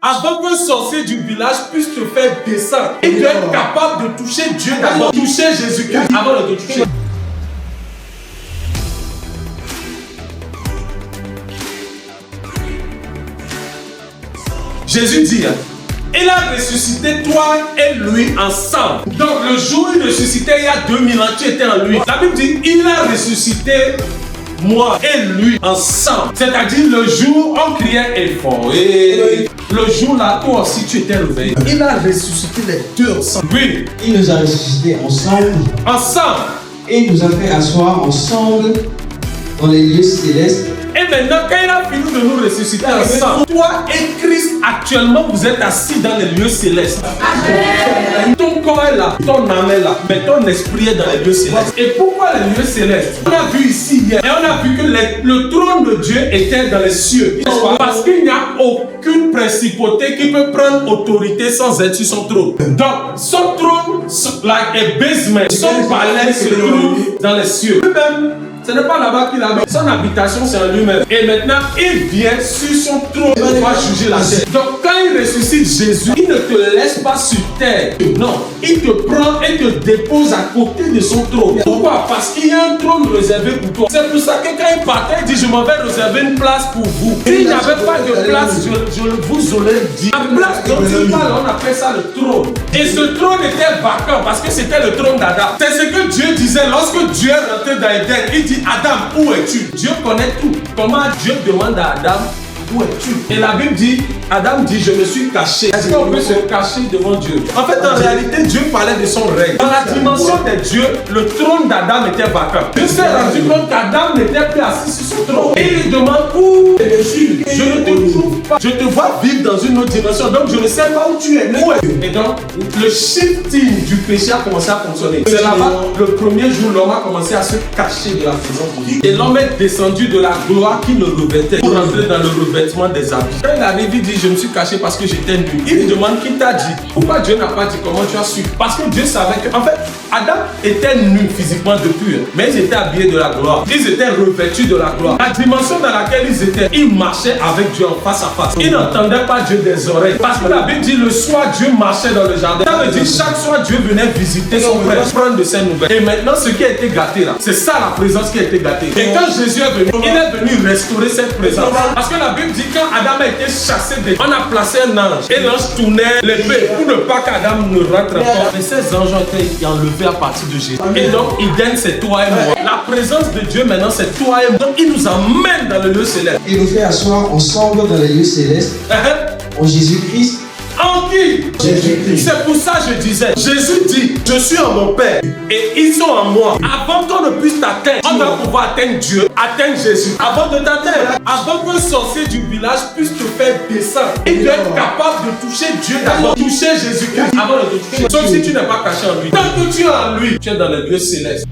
Avant qu'un sorcier du village puisse te faire descendre, il doit être capable de toucher Dieu d'abord. Toucher Jésus-Christ avant de te toucher. Jésus dit, il a ressuscité toi et lui ensemble. Donc le jour où il ressuscitait il y a 2000 ans, tu étais en lui. La Bible dit, il a ressuscité moi et lui ensemble. C'est-à-dire le jour où on criait et fort. Et le jour là, toi aussi tu étais réveillé. Il a ressuscité les deux ensemble. Oui. Il nous a ressuscités ensemble. Ensemble. Et il nous a fait asseoir ensemble dans les lieux célestes. Et maintenant, quand il a fini de nous ressusciter ensemble, toi et Christ, actuellement, vous êtes assis dans les lieux célestes. Amen. Ton corps est là, ton âme est là, mais ton esprit est dans les lieux célestes. Et pourquoi les lieux célestes? On a vu ici hier, et on a vu que le trône de Dieu était dans les cieux. Parce qu'il n'y a aucune principauté qui peut prendre autorité sans être sur son trône. Donc, son trône, like a basement, son palais se trouve dans les cieux. Lui-même, ce n'est pas là-bas qu'il habite. Son habitation, c'est en lui-même. Et maintenant, il vient sur son trône. Il va juger la terre. Donc, quand il ressuscite Jésus, il ne te laisse pas sur terre. Non. Il te prend et te dépose à côté de son trône. Pourquoi? Parce qu'il y a un trône réservé pour toi. C'est pour ça que quand il partait, il dit, je m'en vais réserver une place pour vous. S'il n'y avait pas de place, je vous aurais dit. La place dont il parle, on appelle ça le trône. Et ce trône était vacant parce que c'était le trône d'Adam. C'est ce que Dieu disait lorsque Dieu est rentré dans Éden. Il dit, Adam, où es-tu? Dieu connaît tout. Comment Dieu demande à Adam, où es-tu? Et la Bible dit, Adam dit, je me suis caché. Est-ce qu'on peut se cacher devant Dieu? En fait, en réalité, Dieu parlait de son règne. Dans la dimension des dieux, le trône d'Adam était vacant. Dieu s'est rendu compte qu'Adam n'était plus assis sur son trône. Et il lui demande, où es-tu? Je ne te trouve pas. Je te vois vivre dans une autre dimension. Donc, je ne sais pas où tu es. Où es-tu? Et donc, le shifting du péché a commencé à fonctionner. C'est là-bas, le premier jour, l'homme a commencé à se cacher de la présence de Dieu. Et l'homme est descendu de la gloire qui le revêtait pour rentrer dans le revêtement des habits. Quand il arrive, il dit, je me suis caché parce que j'étais nu. Il lui demande qui t'a dit. Pourquoi Dieu n'a pas dit? Comment tu as su? Parce que Dieu savait que, en fait, Adam était nu physiquement depuis, mais ils étaient habillés de la gloire. Ils étaient revêtus de la gloire. La dimension dans laquelle ils étaient, ils marchaient avec Dieu en face à face. Ils n'entendaient pas Dieu des oreilles. Parce que la Bible dit, le soir, Dieu marchait dans le jardin. Ça veut dire, chaque soir, Dieu venait visiter son frère, prendre de ses nouvelles. Et maintenant, ce qui a été gâté là, c'est ça la présence qui a été gâtée. Et quand Jésus est venu, il est venu restaurer cette présence. Parce que la Bible dit, quand Adam a été chassé de Dieu, on a placé un ange. Et l'ange tournait l'épée pour ne pas qu'Adam ne rentre encore. Et ces anges ont été enlevés à partir de Jésus. Et donc, Eden, c'est toi et moi. La présence de Dieu maintenant, c'est toi et moi. Donc, il nous emmène dans le lieu céleste. Il nous fait asseoir ensemble dans les lieux célestes. En Jésus-Christ. En qui? Jésus-Christ. C'est pour ça que je disais, Jésus dit, je suis en mon Père et ils sont en moi. Avant qu'on ne puisse t'atteindre, on doit pouvoir atteindre Dieu, atteindre Jésus. Avant de t'atteindre, avant qu'un sorcier du village puisse te faire descendre, il doit être capable de toucher Dieu d'abord, toucher Jésus-Christ avant de te toucher. Sauf si tu n'es pas caché en lui. Tant que tu es en lui, tu es dans les lieux célestes.